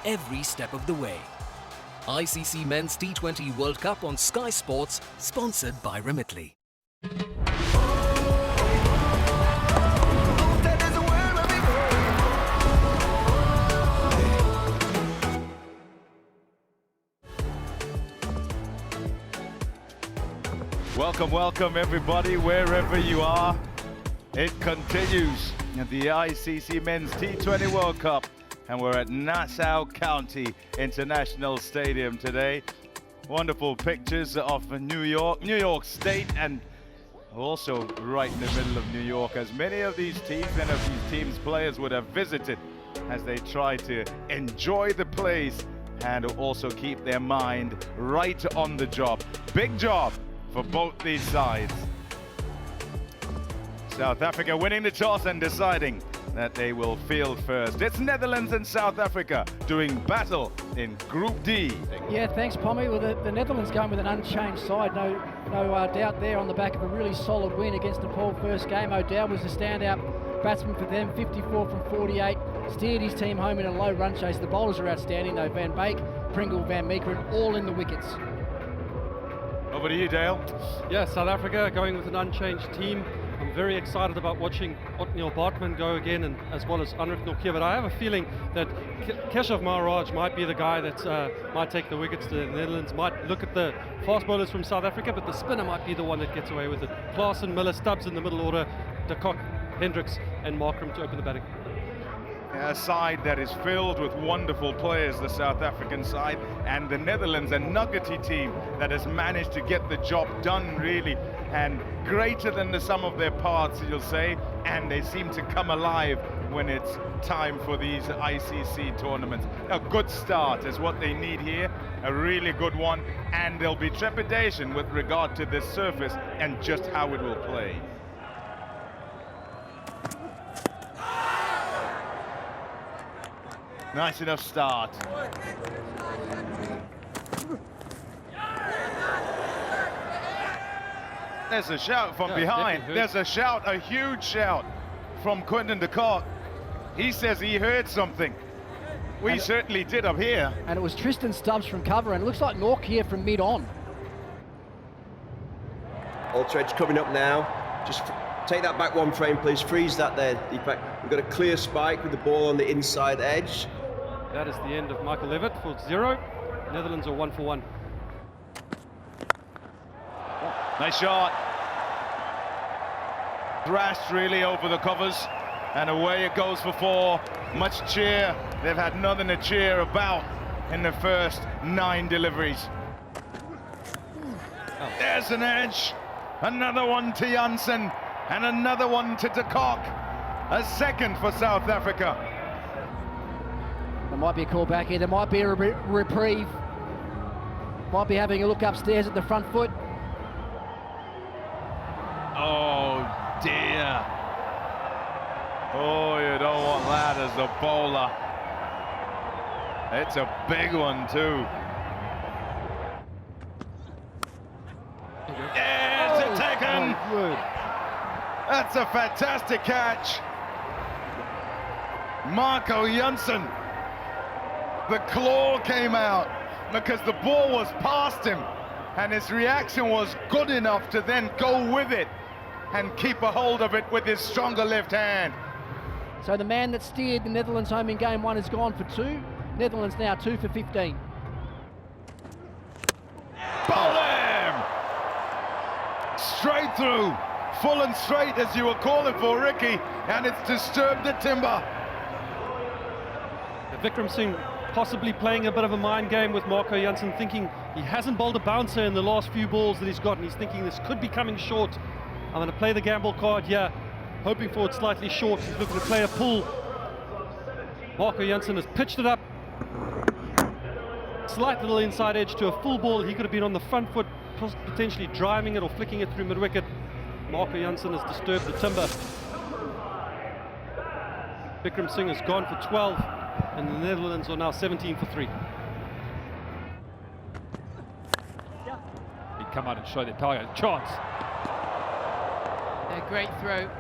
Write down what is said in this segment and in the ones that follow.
every step of the way. ICC Men's T20 World Cup on Sky Sports, sponsored by Remitly. Welcome everybody, wherever you are. It continues at the ICC Men's T20 World Cup, and we're at Nassau County International Stadium today. Wonderful pictures of New York State, and also right in the middle of New York, as many of these teams and of these teams' players would have visited as they try to enjoy the place and also keep their mind right on the job. Big job for both these sides. South Africa winning the toss and deciding that they will field first. It's Netherlands and South Africa doing battle in Group D. Yeah, thanks, Pommy. Well, the Netherlands going with an unchanged side. No doubt there, on the back of a really solid win against Nepal first game. O'Dowd was the standout batsman for them, 54 from 48. Steered his team home in a low run chase. The bowlers are outstanding though. Van Beek, Pringle, Van Meekeren, all in the wickets. Over to you, Dale. Yeah, South Africa going with an unchanged team. I'm very excited about watching Otniel Bartman go again, and as well as Anrich Nortje, but I have a feeling that Keshav Maharaj might be the guy that might take the wickets to the Netherlands, might look at the fast bowlers from South Africa, but the spinner might be the one that gets away with it. Klaasen, Miller, Stubbs in the middle order, De Kock, Hendricks and Markram to open the batting. A side that is filled with wonderful players, the South African side, and the Netherlands, a nuggety team that has managed to get the job done really, and greater than the sum of their parts, you'll say, and they seem to come alive when it's time for these ICC tournaments. A good start is what they need here, a really good one, and there'll be trepidation with regard to this surface and just how it will play. Nice enough start. There's a shout from behind. There's a shout, a huge shout from Quinton de Kock. He says he heard something. We certainly did up here. And it was Tristan Stubbs from cover, and it looks like Nork here from mid-on. Aldridge coming up now. Just take that back one frame, please. Freeze that there, Deepak. We've got a clear spike with the ball on the inside edge. That is the end of Michael Levitt for 0. Netherlands are 1 for 1. Nice shot. Thrashed really over the covers, and away it goes for 4. Much cheer. They've had nothing to cheer about in the first 9 deliveries. There's an edge. Another one to Janssen, and another one to De Kock. A second for South Africa. There might be a call back here. There might be a reprieve. Might be having a look upstairs at the front foot. Oh dear. Oh, you don't want that as a bowler. It's a big one too. Yes, it's taken. Good. That's a fantastic catch. Marco Janssen. The claw came out because the ball was past him, and his reaction was good enough to then go with it and keep a hold of it with his stronger left hand. So the man that steered the Netherlands home in game 1 has gone for 2. Netherlands now 2 for 15. Bowl him! Straight through, full and straight as you were calling for, Ricky, and it's disturbed the timber. Vikram Singh possibly playing a bit of a mind game with Marco Janssen, thinking he hasn't bowled a bouncer in the last few balls that he's got, and he's thinking this could be coming short. I'm going to play the gamble card here, hoping for it slightly short. He's looking to play a pull. Marco Janssen has pitched it up. Slight little inside edge to a full ball. He could have been on the front foot, potentially driving it or flicking it through mid-wicket. Marco Janssen has disturbed the timber. Vikram Singh has gone for 12, and the Netherlands are now 17 for 3. He'd come out and show the target. Chance. A great throw.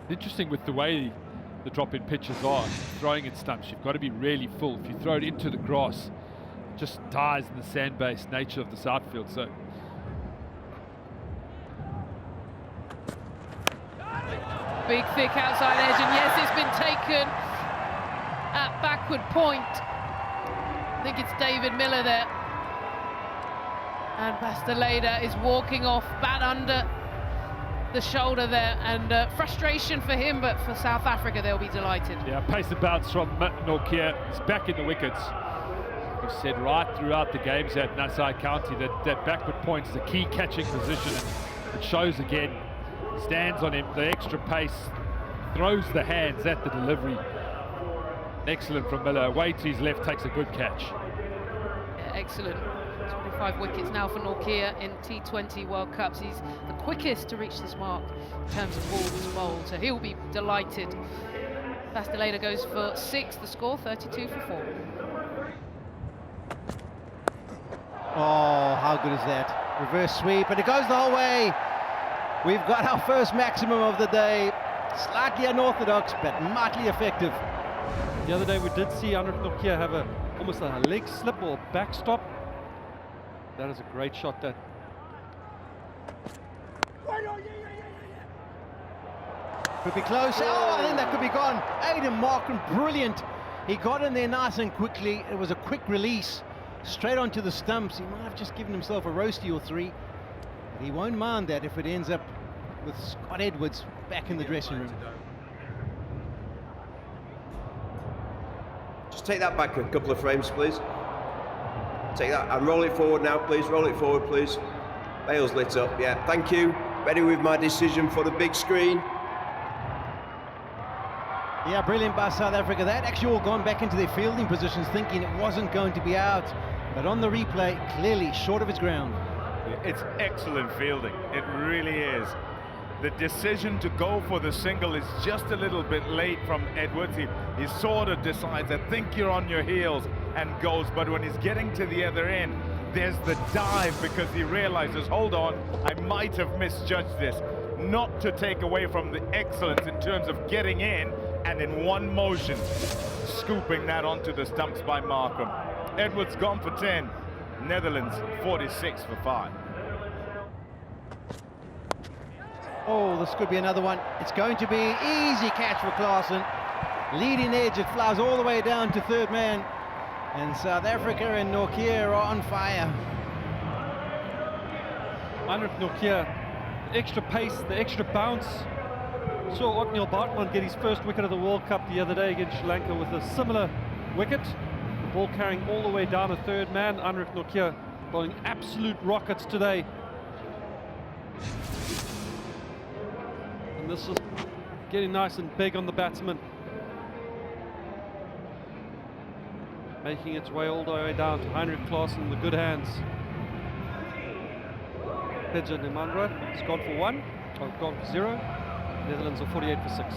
Interesting with the way the drop-in pitches are. Throwing at stumps, you've got to be really full. If you throw it into the grass, it just dies in the sand-based nature of this outfield. So big, thick outside edge, and yes, it's been taken at backward point. I think it's David Miller there. And Pasteleda is walking off, bat under the shoulder there, and frustration for him, but for South Africa, they'll be delighted. yeah, pace and bounce from Nortje. It's back in the wickets. We've said right throughout the games at Nassau County that backward point is a key catching position. And it shows again. Stands on him, the extra pace, throws the hands at the delivery. Excellent from Miller. Away to his left, takes a good catch. Yeah, excellent. 25 wickets now for Nortje in T20 World Cups. He's the quickest to reach this mark in terms of balls bowled, so he'll be delighted. Pasteleda goes for 6, the score 32 for 4. Oh, how good is that? Reverse sweep, and it goes the whole way. We've got our first maximum of the day. Slightly unorthodox, but mightily effective. The other day we did see Anrich Nortje have almost a leg slip or backstop. That is a great shot. That Could be close. Oh, I think that could be gone. Aidan Markham, brilliant. He got in there nice and quickly. It was a quick release, straight onto the stumps. He might have just given himself a roasty or 3. But he won't mind that if it ends up with Scott Edwards back in the dressing room. Just take that back a couple of frames, please. Take that and roll it forward now, please. Roll it forward, please. Bale's lit up, yeah. Thank you. Ready with my decision for the big screen. Yeah, brilliant by South Africa. They'd actually all gone back into their fielding positions thinking it wasn't going to be out. But on the replay, clearly short of its ground. It's excellent fielding. It really is. The decision to go for the single is just a little bit late from Edwards. He sort of decides, I think you're on your heels, and goes. But when he's getting to the other end, there's the dive because he realizes, hold on, I might have misjudged this. Not to take away from the excellence in terms of getting in and in one motion, scooping that onto the stumps by Markham. Edwards gone for 10. Netherlands 46 for 5. Oh, this could be another one. It's going to be easy catch for Klaasen. Leading edge, it flies all the way down to third man. And South Africa and Nortje are on fire. Anrich Nortje, the extra pace, the extra bounce. Saw Otniel Bartman get his first wicket of the World Cup the other day against Sri Lanka with a similar wicket. The ball carrying all the way down to third man. Anrich Nortje bowling absolute rockets today. And this is getting nice and big on the batsman. Making its way all the way down to Heinrich Klaasen, the good hands. Pedja Nimandra has gone for 1, or gone for 0. Netherlands are 48 for 6.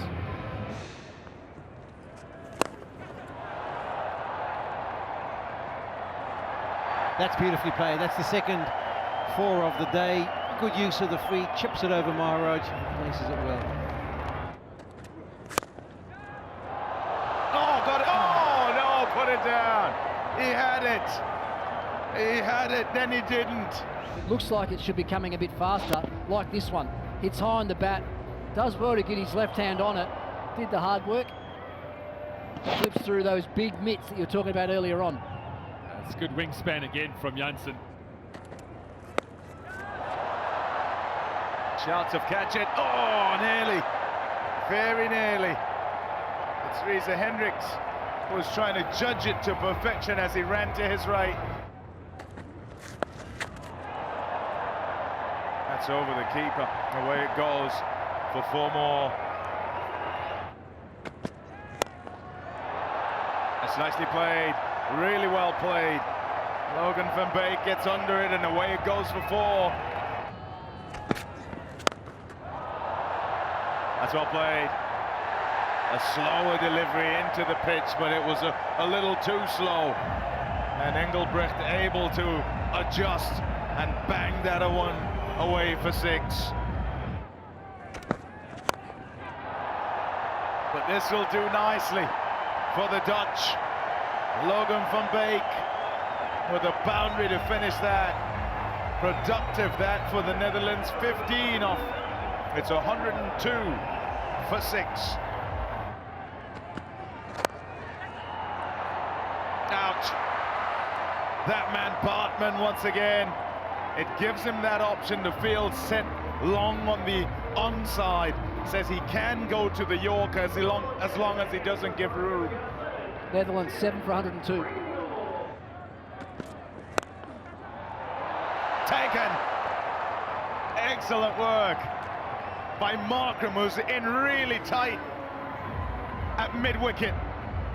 That's beautifully played. That's the second 4 of the day. Good use of the free, chips it over Maharaj, places it well. Oh, got it. Oh, no, put it down. He had it. He had it, then he didn't. Looks like it should be coming a bit faster, like this one. Hits high on the bat, does well to get his left hand on it, did the hard work, slips through those big mitts that you were talking about earlier on. That's good wingspan again from Janssen. Chance of catch it. Oh, nearly. Very nearly. It's Reza Hendricks who was trying to judge it to perfection as he ran to his right. That's over the keeper. Away it goes for 4 more. That's nicely played. Really well played. Logan van Beek gets under it and away it goes for 4. That's well played. A slower delivery into the pitch, but it was a little too slow. And Engelbrecht able to adjust and bang that one away for 6. But this will do nicely for the Dutch. Logan van Beek with a boundary to finish that. Productive that for the Netherlands. 15 off. It's 102 for 6. Out. That man Bartman once again. It gives him that option. The field set long on the onside. Says he can go to the Yorker as long as he doesn't give room. Netherlands 7 for 102. Taken. Excellent work by Markham, who's in really tight at mid-wicket.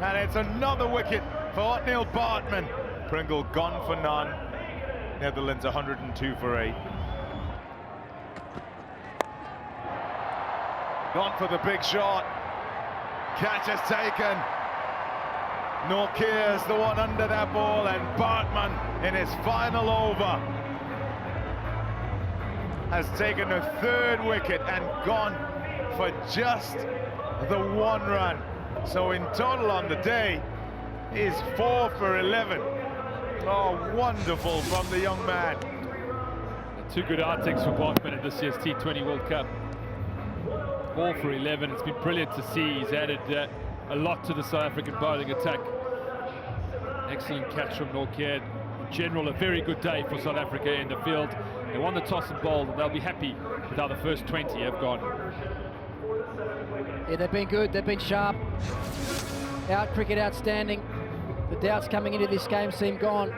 And it's another wicket for Otniel Bartman. Pringle gone for none. Netherlands 102 for 8. Gone for the big shot. Catch is taken. Nortje's the one under that ball, and Bartman in his final over has taken a 3rd wicket and gone for just the 1 run. So in total on the day is 4 for 11. Oh, wonderful from the young man. 2 good outings for Bartman in this year's T20 World Cup. 4 for 11. It's been brilliant to see. He's added a lot to the South African bowling attack. Excellent catch from Nortje. In general, a very good day for South Africa in the field. They won the toss and bowled, and they'll be happy with how the first 20 have gone. Yeah, they've been good, they've been sharp. Out cricket outstanding. The doubts coming into this game seem gone.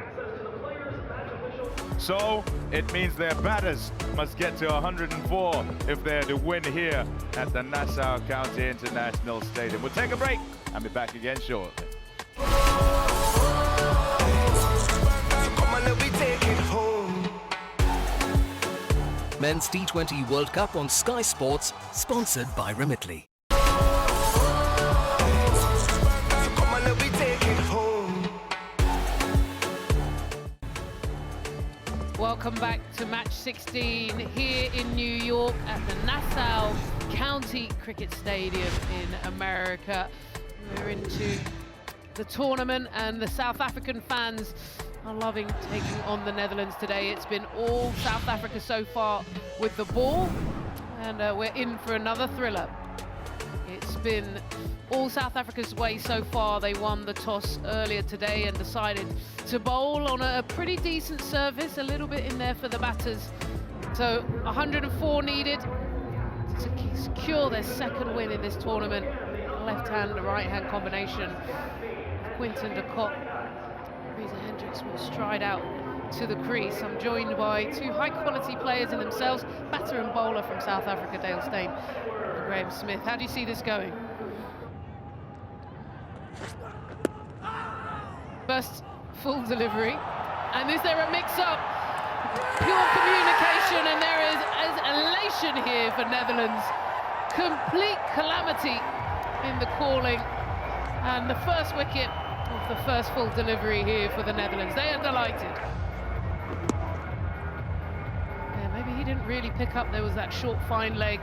So it means their batters must get to 104 if they're to win here at the Nassau County International Stadium. We'll take a break and be back again shortly. Men's T20 World Cup on Sky Sports, sponsored by Remitly. Welcome back to match 16 here in New York at the Nassau County Cricket Stadium in America. We're into the tournament and the South African fans are loving taking on the Netherlands today. It's been all South Africa so far with the ball, and we're in for another thriller. It's been all South Africa's way so far. They won the toss earlier today and decided to bowl on a pretty decent service, a little bit in there for the batters. So 104 needed to secure their 2nd win in this tournament. Left-hand, right-hand combination. Quinton de Kock. Reeza Hendricks will stride out to the crease. I'm joined by 2 high-quality players in themselves, batter and bowler from South Africa, Dale Steyn and Graham Smith. How do you see this going? First full delivery, and is there a mix-up? Pure communication, and there is elation here for Netherlands. Complete calamity in the calling, and the first wicket of the first full delivery here for the Netherlands. They are delighted. Yeah, maybe he didn't really pick up. There was that short, fine leg.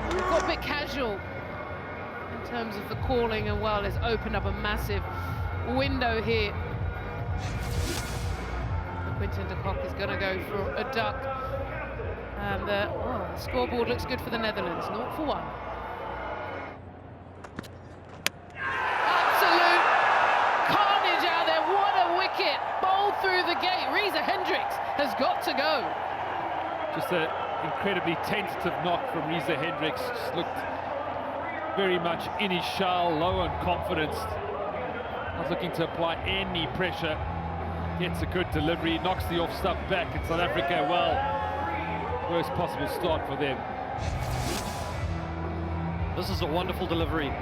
It got a bit casual in terms of the calling, and well, it's opened up a massive window here. Quinton de Kock is going to go for a duck, and the scoreboard looks good for the Netherlands, 0 for 1. Absolute carnage out there. What a wicket, bowled through the gate. Reeza Hendricks has got to go. Just an incredibly tentative knock from Reeza Hendricks. Just looked very much in his shell, low on confidence. Not looking to apply any pressure. Gets a good delivery, knocks the off stump back, and South Africa, well, worst possible start for them. This is a wonderful delivery.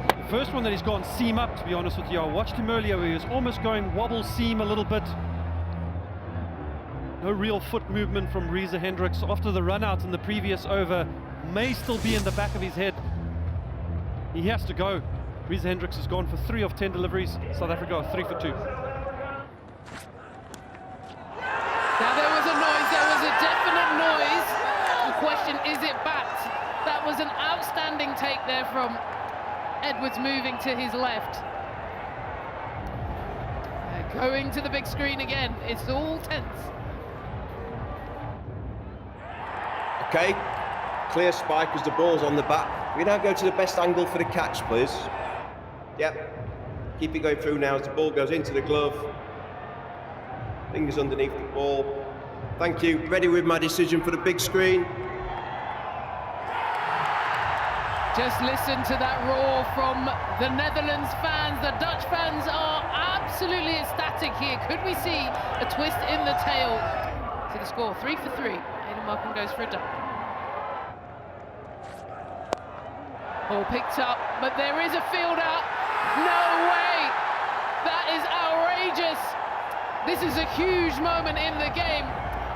The first one that he's gone seam up, to be honest with you. I watched him earlier where he was almost going wobble seam a little bit. No real foot movement from Reeza Hendricks after the run out in the previous over. May still be in the back of his head. He has to go. Reeza Hendricks has gone for 3 of 10 deliveries. South Africa are 3 for 2. Now there was a noise, there was a definite noise. The question, is it bat? That was an outstanding outstanding take there from Edwards moving to his left. Going to the big screen again. It's all tense. Okay, clear spike as the ball's on the bat. We now go to the best angle for the catch, please. Yep, keep it going through now as the ball goes into the glove. Fingers underneath the ball. Thank you. Ready with my decision for the big screen. Just listen to that roar from the Netherlands fans. The Dutch fans are absolutely ecstatic here. Could we see a twist in the tail? See the score, 3 for 3. Aidan Markham goes for a double. Ball picked up, but there is a fielder. No way! That is outrageous. This is a huge moment in the game.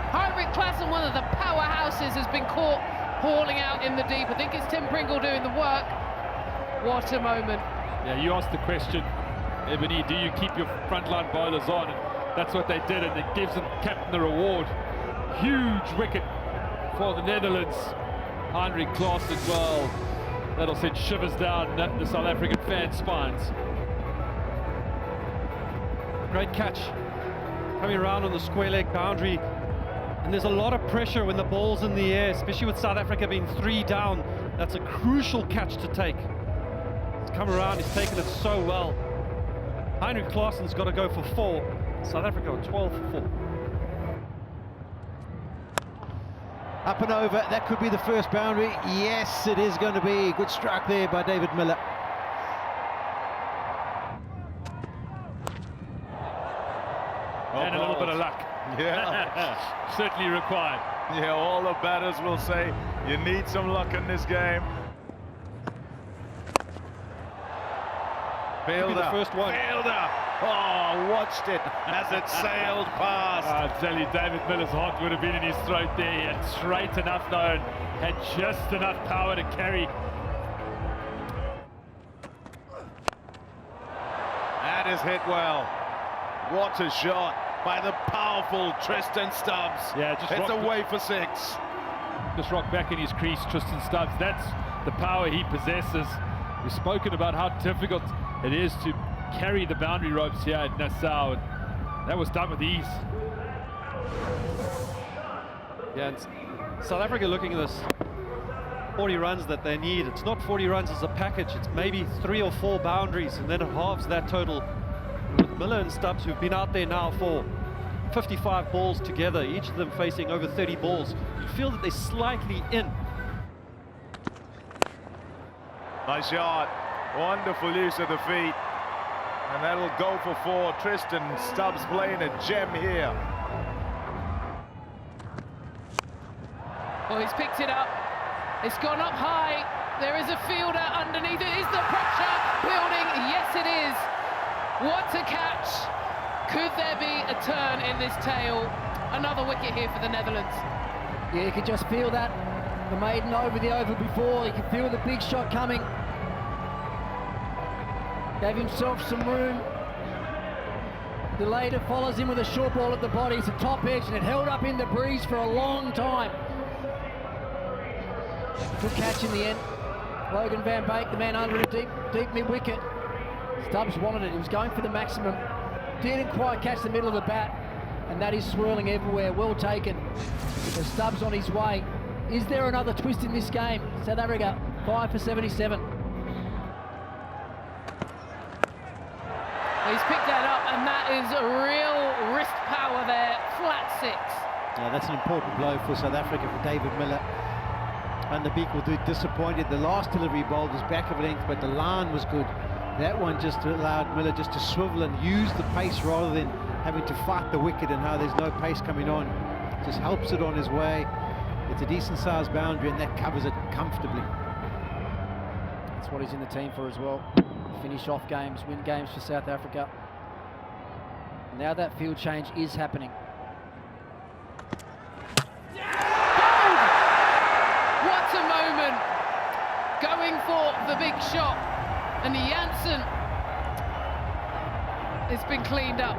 Heinrich Klaassen, one of the powerhouses, has been caught hauling out in the deep. I think it's Tim Pringle doing the work. What a moment. Yeah, you asked the question, Ebony, do you keep your frontline bowlers on? And that's what they did, and it gives the captain the reward. Huge wicket for the Netherlands. Heinrich Klaassen, well, that'll send shivers down the South African fan spines. Great catch. Coming around on the square leg boundary. And there's a lot of pressure when the ball's in the air, especially with South Africa being 3 down. That's a crucial catch to take. He's come around, he's taken it so well. Heinrich Klaassen's got to go for 4. South Africa are 12 for 4. Up and over, that could be the first boundary. Yes, it is going to be. Good strike there by David Miller. And a little bit of luck. Yeah. Certainly required. Yeah, all the batters will say you need some luck in this game. Fielder, the first one. Fielder. Oh, watched it as it sailed past. I'll tell you, David Miller's heart would have been in his throat there. He had straight enough though, and had just enough power to carry. That is hit well. What a shot by the powerful Tristan Stubbs. Yeah, just it's rocked away for 6. Just rocked back in his crease, Tristan Stubbs. That's the power he possesses. We've spoken about how difficult it is to carry the boundary ropes here at Nassau, and that was done with ease. Yeah, and South Africa looking at this 40 runs that they need. It's not 40 runs as a package, it's maybe 3 or 4 boundaries, and then it halves that total. With Miller and Stubbs, who've been out there now for 55 balls together, each of them facing over 30 balls, you feel that they're slightly in. Nice shot. Wonderful use of the feet. And that'll go for 4. Tristan Stubbs playing a gem here. Well, he's picked it up. It's gone up high. There is a fielder underneath it. Is the pressure building? Yes, it is. What a catch. Could there be a turn in this tail? Another wicket here for the Netherlands. Yeah, you can just feel that. The maiden over the oval before. You can feel the big shot coming. Gave himself some room. The later follows in with a short ball at the body. It's a top edge, and it held up in the breeze for a long time. Good catch in the end. Logan van Beek, the man under a deep mid-wicket. Stubbs wanted it. He was going for the maximum. Didn't quite catch the middle of the bat, and that is swirling everywhere. Well taken. So Stubbs on his way. Is there another twist in this game? South Africa 5 for 77. He's picked that up, and that is a real wrist power there. Flat 6. Yeah, that's an important blow for South Africa, for David Miller. Van der Beek will do disappointed. The last delivery ball was back of length, but the line was good. That one just allowed Miller just to swivel and use the pace rather than having to fight the wicket, and how there's no pace coming on. Just helps it on his way. It's a decent sized boundary, and that covers it comfortably. That's what he's in the team for as well. Finish off games, win games for South Africa. Now that field change is happening. What a moment. Going for the big shot. And Janssen has been cleaned up.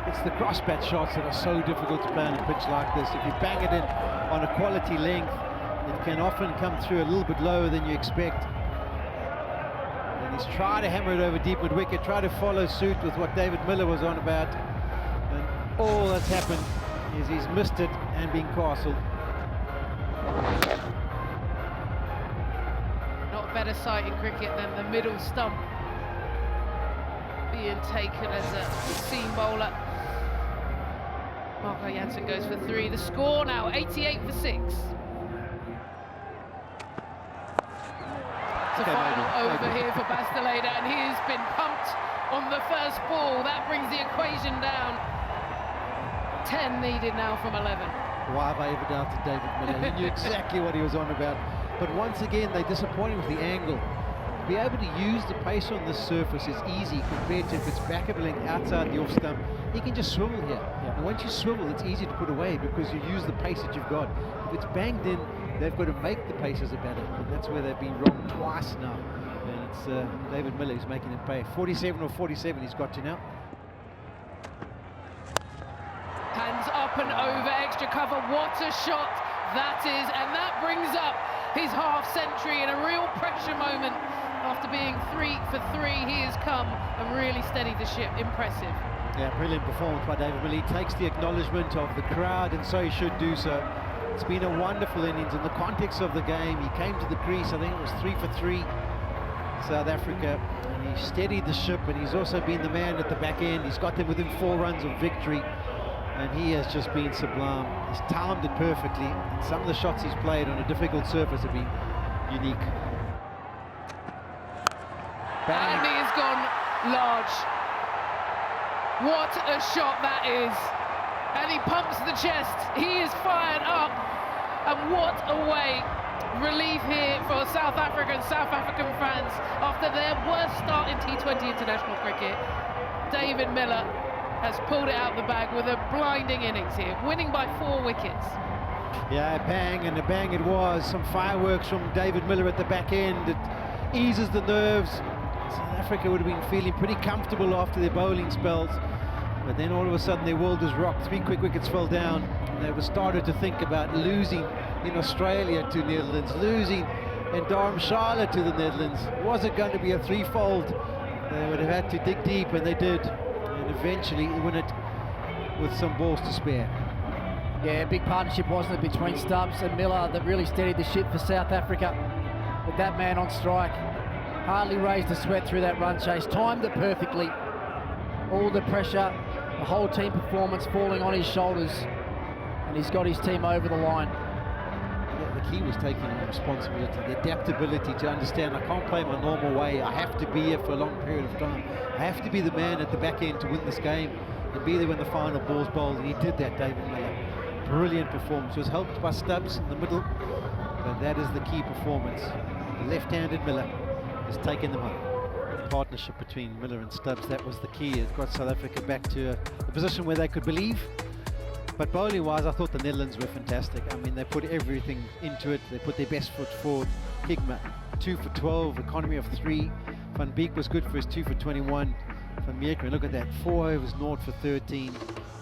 It's the cross-bat shots that are so difficult to play on a pitch like this. If you bang it in on a quality length, It can often come through a little bit lower than you expect. And he's tried to hammer it over deep mid wicket, try to follow suit with what David Miller was on about. And all that's happened is he's missed it and been castled. Not a better sight in cricket than the middle stump being taken as a seam bowler. Marco Jansen goes for 3. The score now 88 for 6. It's a final over here for Basteleda, and he has been pumped on the first ball. That brings the equation down. 10 needed now from 11. Why have I ever doubted David Miller? He knew exactly what he was on about. But once again, they disappointed with the angle. To be able to use the pace on this surface is easy compared to if it's back of a length outside the off stump. He can just swivel here. And once you swivel, it's easy to put away because you use the pace that you've got. If it's banged in, they've got to make the paces a better. And that's where they've been wrong twice now. And it's David Miller who's making it pay. 47 or 47 he's got to now. Hands up and over, extra cover. What a shot that is. And that brings up his half century in a real pressure moment. After being 3 for 3, he has come and really steadied the ship. Impressive. Yeah, brilliant performance by David Miller. He takes the acknowledgement of the crowd, and so he should do so. It's been a wonderful innings in the context of the game. He came to the crease, I think it was 3 for 3, South Africa, and he steadied the ship, and he's also been the man at the back end. He's got them within 4 runs of victory, and he has just been sublime. He's timed it perfectly, and some of the shots he's played on a difficult surface have been unique. And he has gone large. What a shot that is. And he pumps the chest. He is fired up. And what a way. Relief here for South Africa and South African fans after their worst start in T20 international cricket. David Miller has pulled it out the bag with a blinding innings here, winning by 4 wickets. Yeah, bang, and a bang it was. Some fireworks from David Miller at the back end. It eases the nerves. South Africa would have been feeling pretty comfortable after their bowling spells, but then all of a sudden their world was rocked. 3 quick wickets fell down, and they were started to think about losing in Australia to Netherlands, losing in Dharamshala to the Netherlands. Was it going to be a 3-fold? They would have had to dig deep, and they did, and eventually win it with some balls to spare. Yeah, big partnership, wasn't it, between Stubbs and Miller that really steadied the ship for South Africa. With that man on strike, hardly raised a sweat through that run chase, timed it perfectly. All the pressure, the whole team performance falling on his shoulders, and he's got his team over the line. Yeah, the key was taking on responsibility, the adaptability to understand I can't play my normal way. I have to be here for a long period of time. I have to be the man at the back end to win this game and be there when the final ball's bowled, and he did that, David Miller. Brilliant performance. He was helped by Stubbs in the middle, but that is the key performance. The left-handed Miller has taken them home. The partnership between Miller and Stubbs, that was the key. It got South Africa back to a position where they could believe. But bowling-wise, I thought the Netherlands were fantastic. I mean, they put everything into it. They put their best foot forward. Higma, 2 for 12, economy of 3. Van Beek was good for his 2 for 21. Van Meerkeren, look at that, 4 overs, 0 for 13.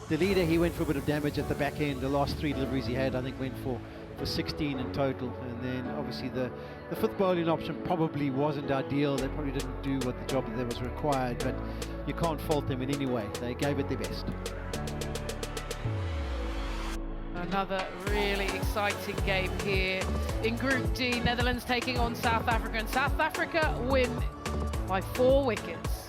The leader, he went for a bit of damage at the back end. The last 3 deliveries he had, I think, went for 16 in total. And then obviously the fifth bowling option probably wasn't ideal. They probably didn't do what the job that was required, but you can't fault them in any way. They gave it their best. Another really exciting game here in Group D. Netherlands taking on South Africa, and South Africa win by 4 wickets.